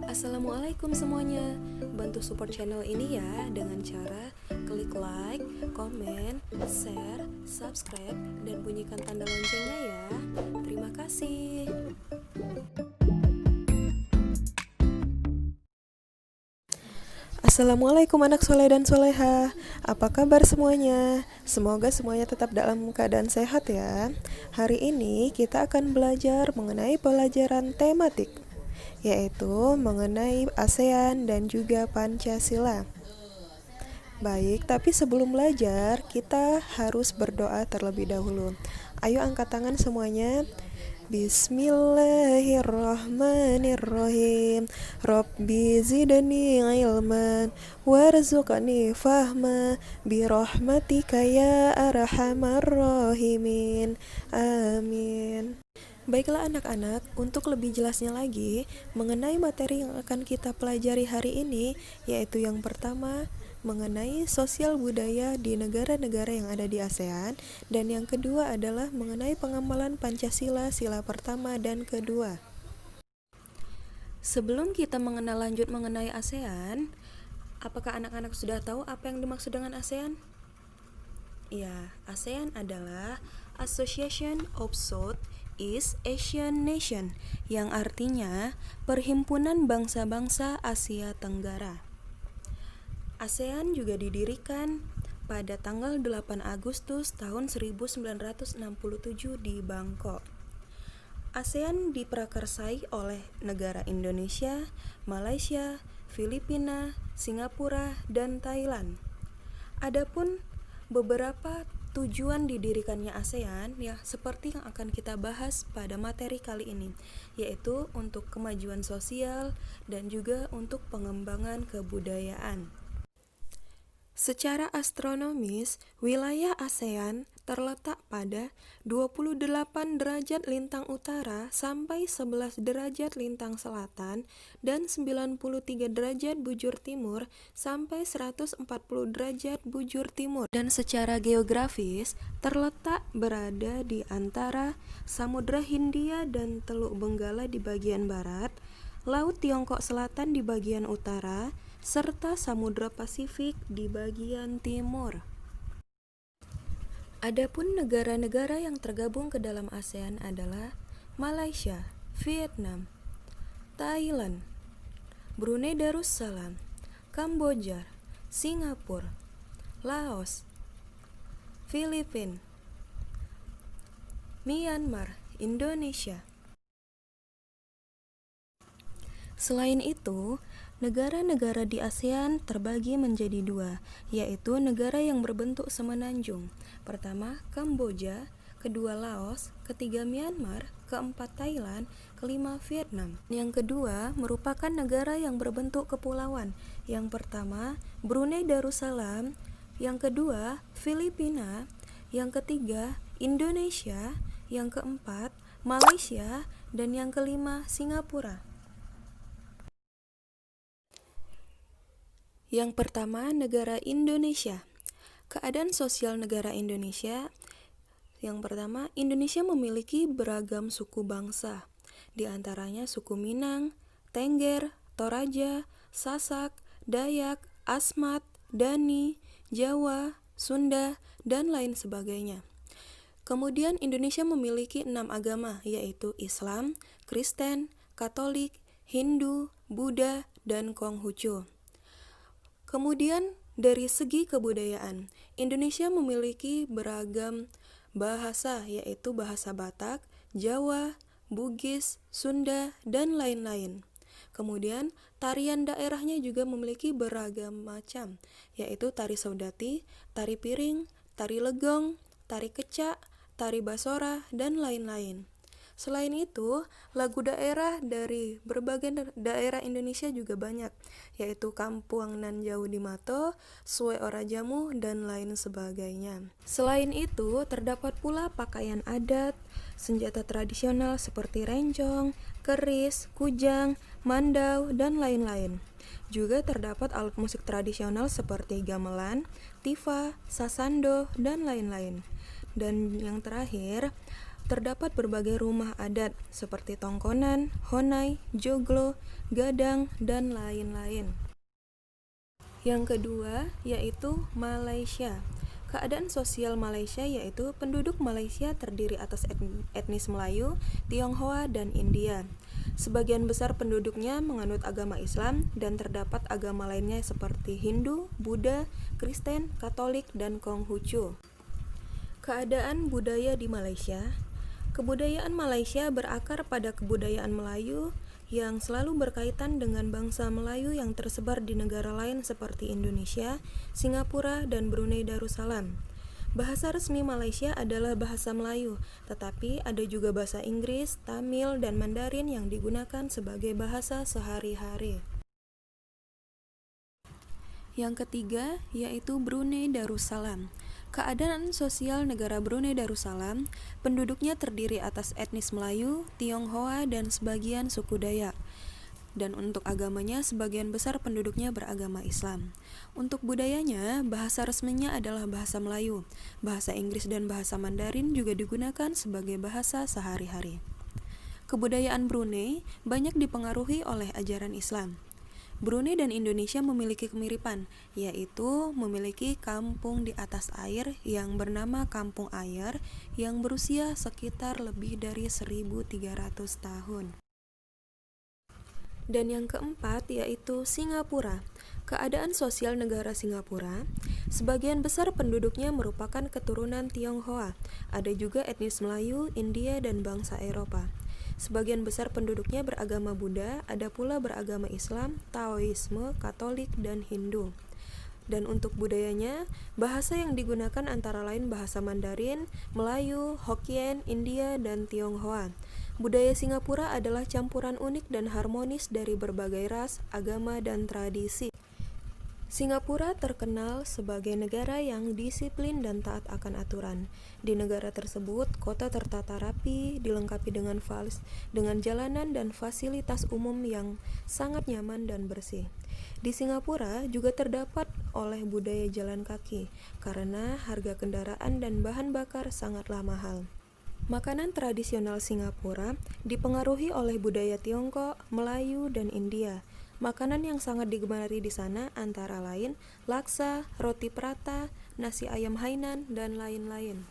Assalamualaikum semuanya. Bantu support channel ini ya dengan cara klik like, komen, share, subscribe, dan bunyikan tanda loncengnya ya. Terima kasih. Assalamualaikum anak soleh dan soleha. Apa kabar semuanya? Semoga semuanya tetap dalam keadaan sehat ya. Hari ini kita akan belajar mengenai pelajaran tematik, yaitu mengenai ASEAN dan juga Pancasila. Baik, tapi sebelum belajar, kita harus berdoa terlebih dahulu. Ayo angkat tangan semuanya. Bismillahirrahmanirrahim. Rabbi zidni ilman warzuqni fahma birahmatika ya arhamar rahimin. Amin. Baiklah anak-anak, untuk lebih jelasnya lagi mengenai materi yang akan kita pelajari hari ini, yaitu yang pertama mengenai sosial budaya di negara-negara yang ada di ASEAN, dan yang kedua adalah mengenai pengamalan Pancasila sila pertama dan kedua. Sebelum kita mengenal lanjut mengenai ASEAN, apakah anak-anak sudah tahu apa yang dimaksud dengan ASEAN? Ya, ASEAN adalah Association of Southeast Asian Nation, yang artinya Perhimpunan Bangsa-Bangsa Asia Tenggara. ASEAN juga didirikan pada tanggal 8 Agustus tahun 1967 di Bangkok. ASEAN diprakarsai oleh negara Indonesia, Malaysia, Filipina, Singapura, dan Thailand. Adapun beberapa tujuan didirikannya ASEAN ya seperti yang akan kita bahas pada materi kali ini, yaitu untuk kemajuan sosial dan juga untuk pengembangan kebudayaan. Secara astronomis, wilayah ASEAN terletak pada 28 derajat lintang utara sampai 11 derajat lintang selatan dan 93 derajat bujur timur sampai 140 derajat bujur timur. Dan secara geografis, terletak berada di antara Samudra Hindia dan Teluk Benggala di bagian barat, Laut Tiongkok Selatan di bagian utara, serta Samudra Pasifik di bagian timur. Adapun negara-negara yang tergabung ke dalam ASEAN adalah Malaysia, Vietnam, Thailand, Brunei Darussalam, Kamboja, Singapura, Laos, Filipina, Myanmar, Indonesia. Selain itu, negara-negara di ASEAN terbagi menjadi dua, yaitu negara yang berbentuk semenanjung. Pertama, Kamboja, kedua Laos, ketiga Myanmar, keempat Thailand, kelima Vietnam. Yang kedua merupakan negara yang berbentuk kepulauan. Yang pertama, Brunei Darussalam, yang kedua, Filipina, yang ketiga, Indonesia, yang keempat, Malaysia, dan yang kelima, Singapura. Yang pertama, negara Indonesia. Keadaan sosial negara Indonesia. Yang pertama, Indonesia memiliki beragam suku bangsa, di antaranya suku Minang, Tengger, Toraja, Sasak, Dayak, Asmat, Dani, Jawa, Sunda, dan lain sebagainya. Kemudian Indonesia memiliki 6 agama, yaitu Islam, Kristen, Katolik, Hindu, Buddha, dan Konghucu. Kemudian dari segi kebudayaan, Indonesia memiliki beragam bahasa, yaitu bahasa Batak, Jawa, Bugis, Sunda, dan lain-lain. Kemudian tarian daerahnya juga memiliki beragam macam, yaitu tari saudati, tari piring, tari legong, tari kecak, tari basora, dan lain-lain. Selain itu, lagu daerah dari berbagai daerah Indonesia juga banyak, yaitu Kampuang Nan Jauh di Mato, Sue Ora Jamu, dan lain sebagainya. Selain itu, terdapat pula pakaian adat, senjata tradisional seperti rencong, keris, kujang, mandau, dan lain-lain. Juga terdapat alat musik tradisional seperti gamelan, tifa, sasando, dan lain-lain. Dan yang terakhir, Terdapat berbagai rumah adat seperti tongkonan, honai, joglo, gadang, dan lain-lain. Yang kedua yaitu Malaysia. Keadaan sosial Malaysia yaitu penduduk Malaysia terdiri atas etnis Melayu, Tionghoa, dan India. Sebagian besar penduduknya menganut agama Islam dan terdapat agama lainnya seperti Hindu, Buddha, Kristen, Katolik, dan Konghucu. Keadaan budaya di Malaysia. Kebudayaan Malaysia berakar pada kebudayaan Melayu yang selalu berkaitan dengan bangsa Melayu yang tersebar di negara lain seperti Indonesia, Singapura, dan Brunei Darussalam. Bahasa resmi Malaysia adalah bahasa Melayu, tetapi ada juga bahasa Inggris, Tamil, dan Mandarin yang digunakan sebagai bahasa sehari-hari. Yang ketiga yaitu Brunei Darussalam. Keadaan sosial negara Brunei Darussalam, penduduknya terdiri atas etnis Melayu, Tionghoa, dan sebagian suku Dayak. Dan untuk agamanya, sebagian besar penduduknya beragama Islam. Untuk budayanya, bahasa resminya adalah bahasa Melayu. Bahasa Inggris dan bahasa Mandarin juga digunakan sebagai bahasa sehari-hari. Kebudayaan Brunei banyak dipengaruhi oleh ajaran Islam. Brunei dan Indonesia memiliki kemiripan, yaitu memiliki kampung di atas air yang bernama Kampung Ayer yang berusia sekitar lebih dari 1.300 tahun. Dan yang keempat yaitu Singapura. Keadaan sosial negara Singapura, sebagian besar penduduknya merupakan keturunan Tionghoa. Ada juga etnis Melayu, India, dan bangsa Eropa. Sebagian besar penduduknya beragama Buddha, ada pula beragama Islam, Taoisme, Katolik, dan Hindu. Dan untuk budayanya, bahasa yang digunakan antara lain bahasa Mandarin, Melayu, Hokkien, India, dan Tionghoa. Budaya Singapura adalah campuran unik dan harmonis dari berbagai ras, agama, dan tradisi. Singapura terkenal sebagai negara yang disiplin dan taat akan aturan. Di negara tersebut, kota tertata rapi, dilengkapi dengan jalanan dan fasilitas umum yang sangat nyaman dan bersih. Di Singapura juga terdapat oleh budaya jalan kaki, karena harga kendaraan dan bahan bakar sangatlah mahal. Makanan tradisional Singapura dipengaruhi oleh budaya Tiongkok, Melayu, dan India. Makanan yang sangat digemari di sana antara lain laksa, roti prata, nasi ayam Hainan, dan lain-lain.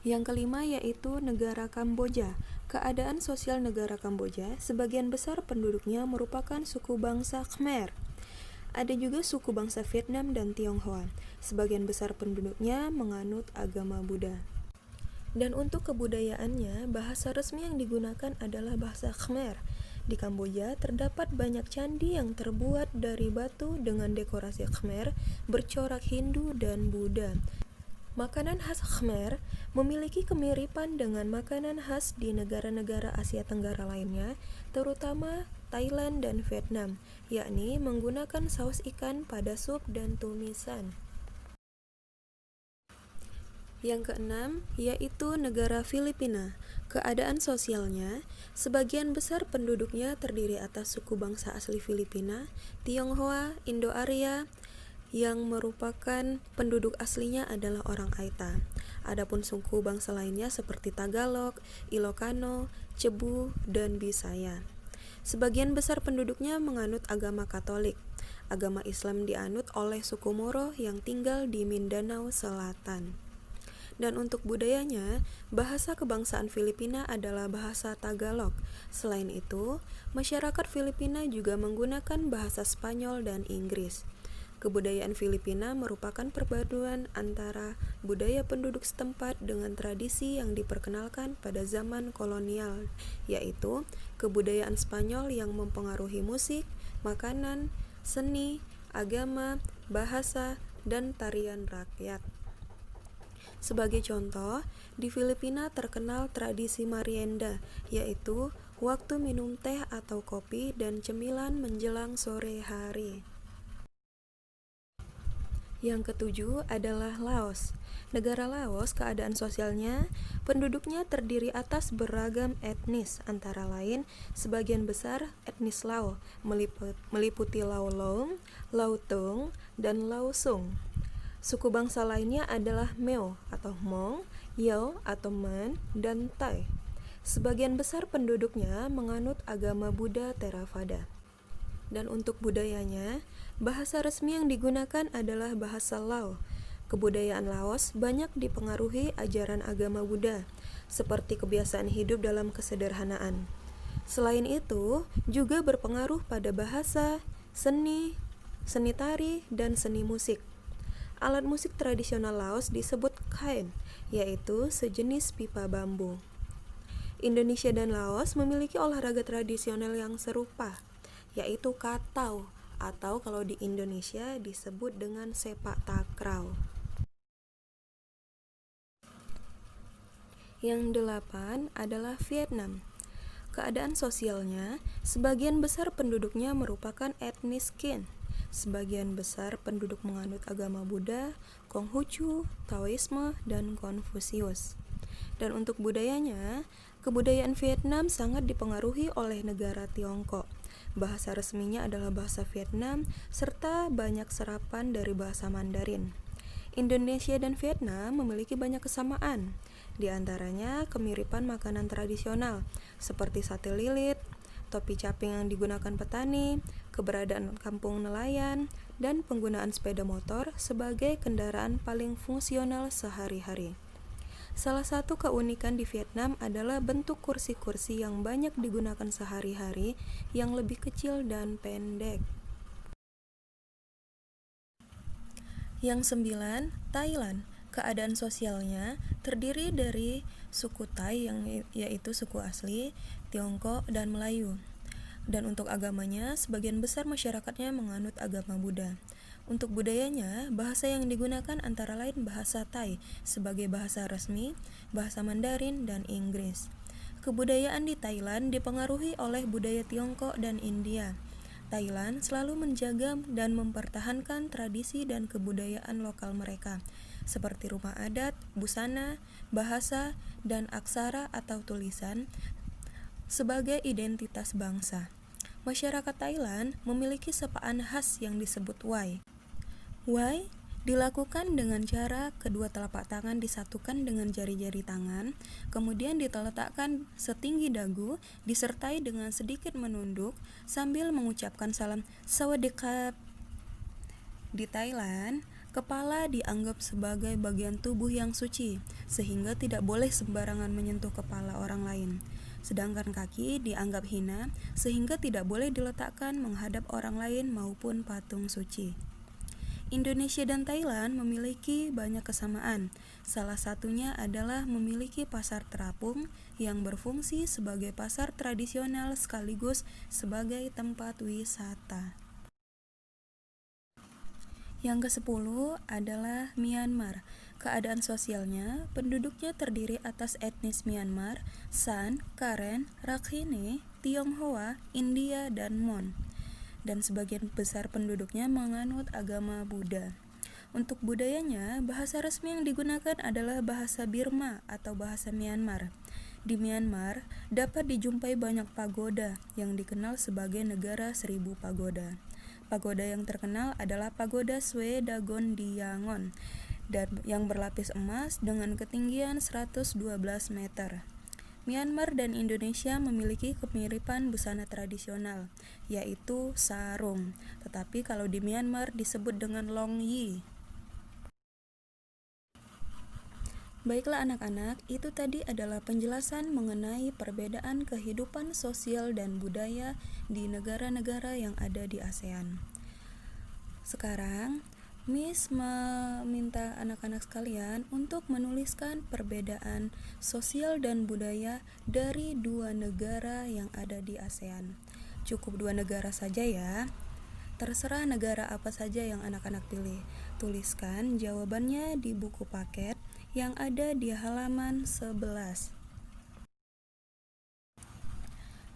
Yang kelima yaitu negara Kamboja. Keadaan sosial negara Kamboja, sebagian besar penduduknya merupakan suku bangsa Khmer. Ada juga suku bangsa Vietnam dan Tionghoa. Sebagian besar penduduknya menganut agama Buddha. Dan untuk kebudayaannya, bahasa resmi yang digunakan adalah bahasa Khmer. Di Kamboja terdapat banyak candi yang terbuat dari batu dengan dekorasi Khmer, bercorak Hindu dan Buddha. Makanan khas Khmer memiliki kemiripan dengan makanan khas di negara-negara Asia Tenggara lainnya, terutama Thailand dan Vietnam, yakni menggunakan saus ikan pada sup dan tumisan. Yang keenam yaitu negara Filipina. Keadaan sosialnya, sebagian besar penduduknya terdiri atas suku bangsa asli Filipina, Tionghoa, Indo-Arya, yang merupakan penduduk aslinya adalah orang Aita. Adapun suku bangsa lainnya seperti Tagalog, Ilocano, Cebu, dan Bisaya. Sebagian besar penduduknya menganut agama Katolik. Agama Islam dianut oleh suku Moro yang tinggal di Mindanao Selatan. Dan untuk budayanya, bahasa kebangsaan Filipina adalah bahasa Tagalog. Selain itu, masyarakat Filipina juga menggunakan bahasa Spanyol dan Inggris. Kebudayaan Filipina merupakan perpaduan antara budaya penduduk setempat dengan tradisi yang diperkenalkan pada zaman kolonial, yaitu kebudayaan Spanyol yang mempengaruhi musik, makanan, seni, agama, bahasa, dan tarian rakyat. Sebagai contoh, di Filipina terkenal tradisi merienda, yaitu waktu minum teh atau kopi dan cemilan menjelang sore hari. Yang ketujuh adalah Laos. Negara Laos, keadaan sosialnya, penduduknya terdiri atas beragam etnis, antara lain sebagian besar etnis Lao, meliputi Lao Long, Lao Tung, dan Lao Sung. Suku bangsa lainnya adalah Meo atau Hmong, Yao atau Man, dan Tai. Sebagian besar penduduknya menganut agama Buddha Theravada. Dan untuk budayanya, bahasa resmi yang digunakan adalah bahasa Lao. Kebudayaan Laos banyak dipengaruhi ajaran agama Buddha, seperti kebiasaan hidup dalam kesederhanaan. Selain itu, juga berpengaruh pada bahasa, seni, seni tari, dan seni musik. Alat musik tradisional Laos disebut khaen, yaitu sejenis pipa bambu. Indonesia dan Laos memiliki olahraga tradisional yang serupa, yaitu katau, atau kalau di Indonesia disebut dengan sepak takraw. Yang 8 adalah Vietnam. Keadaan sosialnya, sebagian besar penduduknya merupakan etnis Kin. Sebagian besar penduduk menganut agama Buddha, Konghucu, Taoisme, dan Konfusius. Dan untuk budayanya, kebudayaan Vietnam sangat dipengaruhi oleh negara Tiongkok. Bahasa resminya adalah bahasa Vietnam, serta banyak serapan dari bahasa Mandarin. Indonesia dan Vietnam memiliki banyak kesamaan, di antaranya kemiripan makanan tradisional, seperti sate lilit, topi caping yang digunakan petani, keberadaan kampung nelayan, dan penggunaan sepeda motor sebagai kendaraan paling fungsional sehari-hari. Salah satu keunikan di Vietnam adalah bentuk kursi-kursi yang banyak digunakan sehari-hari yang lebih kecil dan pendek. Yang 9, Thailand. Keadaan sosialnya terdiri dari suku Thai yaitu suku asli, Tiongkok, dan Melayu. Dan untuk agamanya, sebagian besar masyarakatnya menganut agama Buddha. Untuk budayanya, bahasa yang digunakan antara lain bahasa Thai sebagai bahasa resmi, bahasa Mandarin, dan Inggris. Kebudayaan di Thailand dipengaruhi oleh budaya Tiongkok dan India. Thailand selalu menjaga dan mempertahankan tradisi dan kebudayaan lokal mereka, seperti rumah adat, busana, bahasa, dan aksara atau tulisan sebagai identitas bangsa. Masyarakat Thailand memiliki sapaan khas yang disebut Wai. Wai dilakukan dengan cara kedua telapak tangan disatukan dengan jari-jari tangan, kemudian diletakkan setinggi dagu, disertai dengan sedikit menunduk sambil mengucapkan salam Sawadee-krap. Di Thailand, kepala dianggap sebagai bagian tubuh yang suci, sehingga tidak boleh sembarangan menyentuh kepala orang lain. Sedangkan kaki dianggap hina, sehingga tidak boleh diletakkan menghadap orang lain maupun patung suci. Indonesia dan Thailand memiliki banyak kesamaan. Salah satunya adalah memiliki pasar terapung yang berfungsi sebagai pasar tradisional sekaligus sebagai tempat wisata. Yang ke-10 adalah Myanmar. Keadaan sosialnya, penduduknya terdiri atas etnis Myanmar, San, Karen, Rakhine, Tionghoa, India, dan Mon. Dan sebagian besar penduduknya menganut agama Buddha. Untuk budayanya, bahasa resmi yang digunakan adalah bahasa Birma atau bahasa Myanmar. Di Myanmar, dapat dijumpai banyak pagoda yang dikenal sebagai negara 1000 pagoda. Pagoda yang terkenal adalah Pagoda Swe Dagon di Yangon, dan yang berlapis emas dengan ketinggian 112 meter. Myanmar dan Indonesia memiliki kemiripan busana tradisional, yaitu sarung, tetapi kalau di Myanmar disebut dengan long yi. Baiklah anak-anak, itu tadi adalah penjelasan mengenai perbedaan kehidupan sosial dan budaya di negara-negara yang ada di ASEAN. Sekarang, Miss meminta anak-anak sekalian untuk menuliskan perbedaan sosial dan budaya dari 2 negara yang ada di ASEAN. Cukup 2 negara saja ya. Terserah negara apa saja yang anak-anak pilih. Tuliskan jawabannya di buku paket yang ada di halaman 11.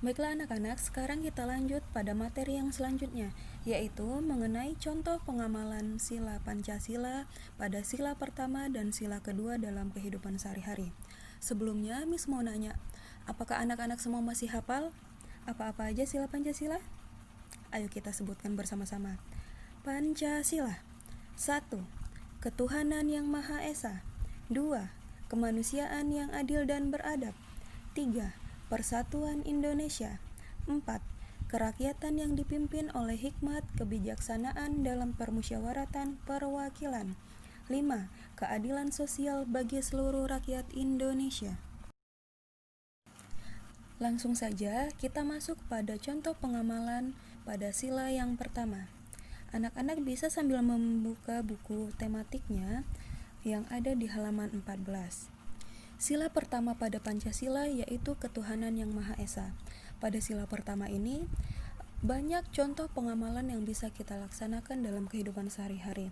Baiklah anak-anak, sekarang kita lanjut pada materi yang selanjutnya, yaitu mengenai contoh pengamalan sila Pancasila pada sila pertama dan sila kedua dalam kehidupan sehari-hari. Sebelumnya, Miss mau nanya, apakah anak-anak semua masih hafal apa-apa aja sila Pancasila? Ayo kita sebutkan bersama-sama. Pancasila. 1. ketuhanan yang Maha Esa. 2. Kemanusiaan yang adil dan beradab. 3. Persatuan Indonesia. 4. Kerakyatan yang dipimpin oleh hikmat kebijaksanaan dalam permusyawaratan perwakilan. 5. Keadilan sosial bagi seluruh rakyat Indonesia. Langsung saja kita masuk pada contoh pengamalan pada sila yang pertama. Anak-anak bisa sambil membuka buku tematiknya yang ada di halaman 14. Sila pertama pada Pancasila yaitu ketuhanan yang Maha Esa. Pada sila pertama ini, banyak contoh pengamalan yang bisa kita laksanakan dalam kehidupan sehari-hari.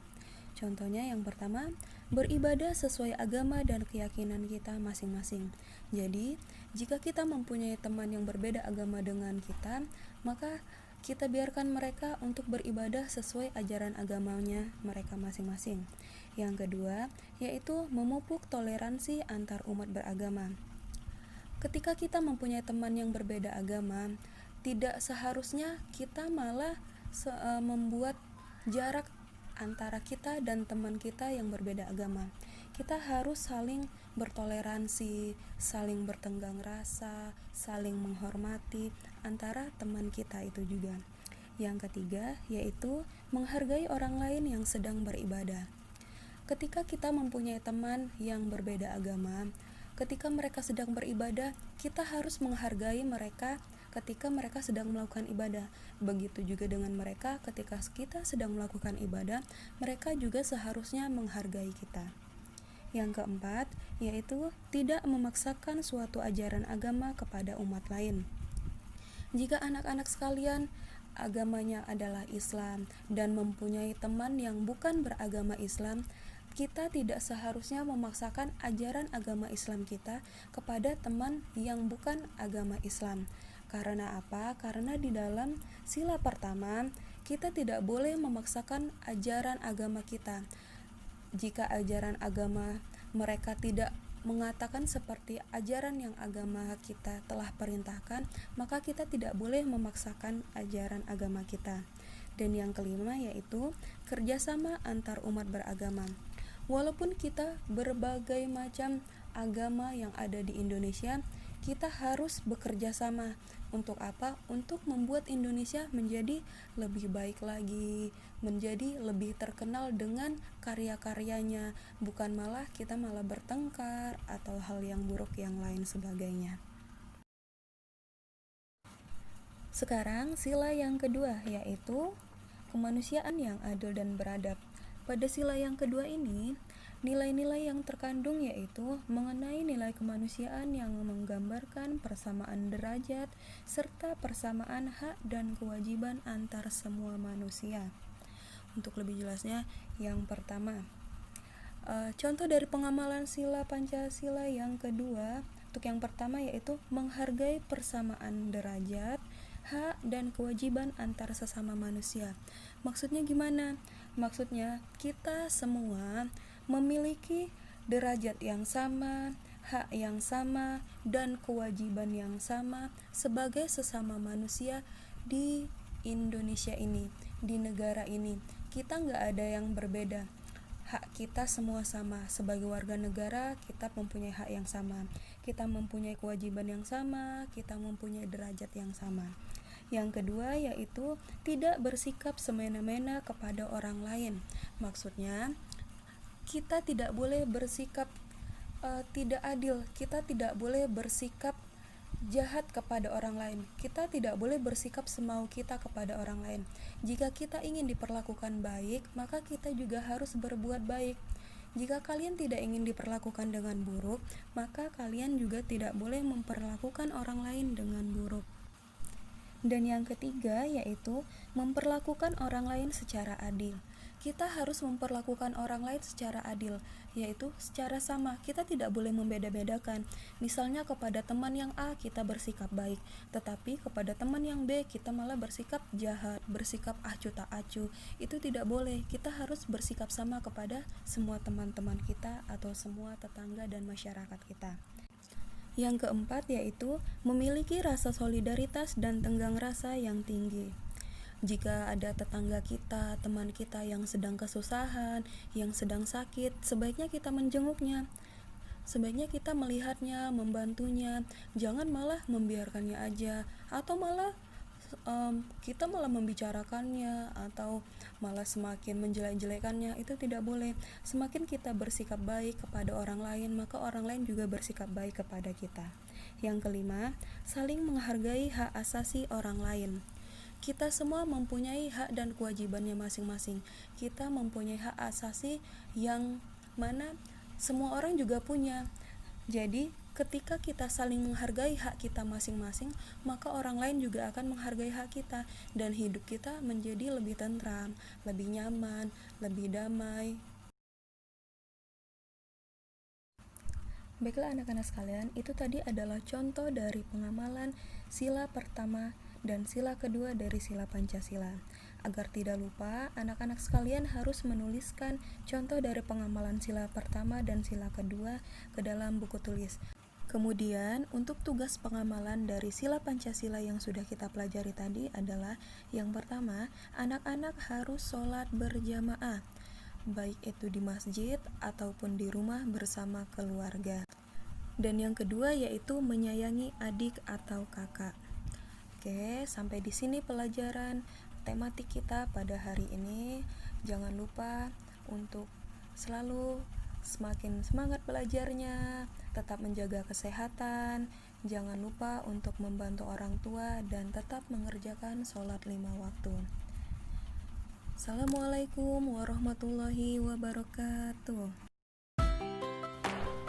Contohnya yang pertama, beribadah sesuai agama dan keyakinan kita masing-masing. Jadi, jika kita mempunyai teman yang berbeda agama dengan kita, maka kita biarkan mereka untuk beribadah sesuai ajaran agamanya mereka masing-masing. Yang kedua, yaitu memupuk toleransi antar umat beragama. Ketika kita mempunyai teman yang berbeda agama, tidak seharusnya kita malah membuat jarak antara kita dan teman kita yang berbeda agama. Kita harus saling bertoleransi, saling bertenggang rasa, saling menghormati antara teman kita itu juga. Yang ketiga, yaitu menghargai orang lain yang sedang beribadah. Ketika kita mempunyai teman yang berbeda agama, ketika mereka sedang beribadah, kita harus menghargai mereka ketika mereka sedang melakukan ibadah. Begitu juga dengan mereka ketika kita sedang melakukan ibadah, mereka juga seharusnya menghargai kita. Yang keempat, yaitu tidak memaksakan suatu ajaran agama kepada umat lain. Jika anak-anak sekalian agamanya adalah Islam dan mempunyai teman yang bukan beragama Islam, kita tidak seharusnya memaksakan ajaran agama Islam kita kepada teman yang bukan agama Islam. Karena apa? Karena di dalam sila pertama, kita tidak boleh memaksakan ajaran agama kita. Jika ajaran agama mereka tidak mengatakan seperti ajaran yang agama kita telah perintahkan, maka kita tidak boleh memaksakan ajaran agama kita. Dan yang kelima yaitu kerjasama antar umat beragama. Walaupun kita berbagai macam agama yang ada di Indonesia, kita harus bekerja sama. Untuk apa? Untuk membuat Indonesia menjadi lebih baik lagi, menjadi lebih terkenal dengan karya-karyanya, bukan malah kita malah bertengkar atau hal yang buruk yang lain sebagainya. Sekarang sila yang kedua yaitu kemanusiaan yang adil dan beradab. Pada sila yang kedua ini, nilai-nilai yang terkandung yaitu mengenai nilai kemanusiaan yang menggambarkan persamaan derajat serta persamaan hak dan kewajiban antar semua manusia. Untuk lebih jelasnya, yang pertama, contoh dari pengamalan sila Pancasila yang kedua, untuk yang pertama yaitu menghargai persamaan derajat, hak dan kewajiban antar sesama manusia. Maksudnya gimana? Maksudnya kita semua memiliki derajat yang sama, hak yang sama, dan kewajiban yang sama sebagai sesama manusia di Indonesia ini, di negara ini. Kita nggak ada yang berbeda. Hak kita semua sama. Sebagai warga negara, kita mempunyai hak yang sama. Kita mempunyai kewajiban yang sama, kita mempunyai derajat yang sama. Yang kedua yaitu tidak bersikap semena-mena kepada orang lain. Maksudnya, kita tidak boleh bersikap tidak adil, kita tidak boleh bersikap jahat kepada orang lain, kita tidak boleh bersikap semau kita kepada orang lain. Jika kita ingin diperlakukan baik, maka kita juga harus berbuat baik. Jika kalian tidak ingin diperlakukan dengan buruk, maka kalian juga tidak boleh memperlakukan orang lain dengan buruk. Dan yang ketiga yaitu memperlakukan orang lain secara adil. Kita harus memperlakukan orang lain secara adil, yaitu secara sama. Kita tidak boleh membeda-bedakan. Misalnya kepada teman yang A kita bersikap baik, tetapi kepada teman yang B kita malah bersikap jahat, bersikap acuh tak acuh. Itu tidak boleh. Kita harus bersikap sama kepada semua teman-teman kita atau semua tetangga dan masyarakat kita. Yang keempat yaitu memiliki rasa solidaritas dan tenggang rasa yang tinggi. Jika ada tetangga kita, teman kita yang sedang kesusahan, yang sedang sakit, sebaiknya kita menjenguknya. Sebaiknya kita melihatnya, membantunya, jangan malah membiarkannya aja, atau malah kita malah membicarakannya, atau malah semakin menjelek-jelekannya. Itu tidak boleh. Semakin kita bersikap baik kepada orang lain, maka orang lain juga bersikap baik kepada kita. Yang kelima, saling menghargai hak asasi orang lain. Kita semua mempunyai hak dan kewajibannya masing-masing. Kita mempunyai hak asasi yang mana semua orang juga punya. Jadi, ketika kita saling menghargai hak kita masing-masing, maka orang lain juga akan menghargai hak kita, dan hidup kita menjadi lebih tentram, lebih nyaman, lebih damai. Baiklah anak-anak sekalian, itu tadi adalah contoh dari pengamalan sila pertama dan sila kedua dari sila Pancasila. Agar tidak lupa, anak-anak sekalian harus menuliskan contoh dari pengamalan sila pertama dan sila kedua ke dalam buku tulis. Kemudian, untuk tugas pengamalan dari sila Pancasila yang sudah kita pelajari tadi adalah yang pertama, anak-anak harus sholat berjamaah, baik itu di masjid ataupun di rumah bersama keluarga. Dan yang kedua yaitu menyayangi adik atau kakak. Oke, sampai di sini pelajaran tematik kita pada hari ini. Jangan lupa untuk selalu semakin semangat belajarnya, tetap menjaga kesehatan, jangan lupa untuk membantu orang tua, dan tetap mengerjakan sholat 5 waktu. Assalamualaikum warahmatullahi wabarakatuh.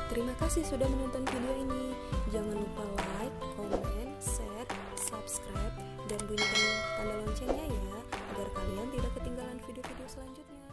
Terima kasih sudah menonton video ini. Jangan lupa like, komen, share, subscribe, dan bunyikan tanda loncengnya ya, agar kalian tidak ketinggalan video-video selanjutnya.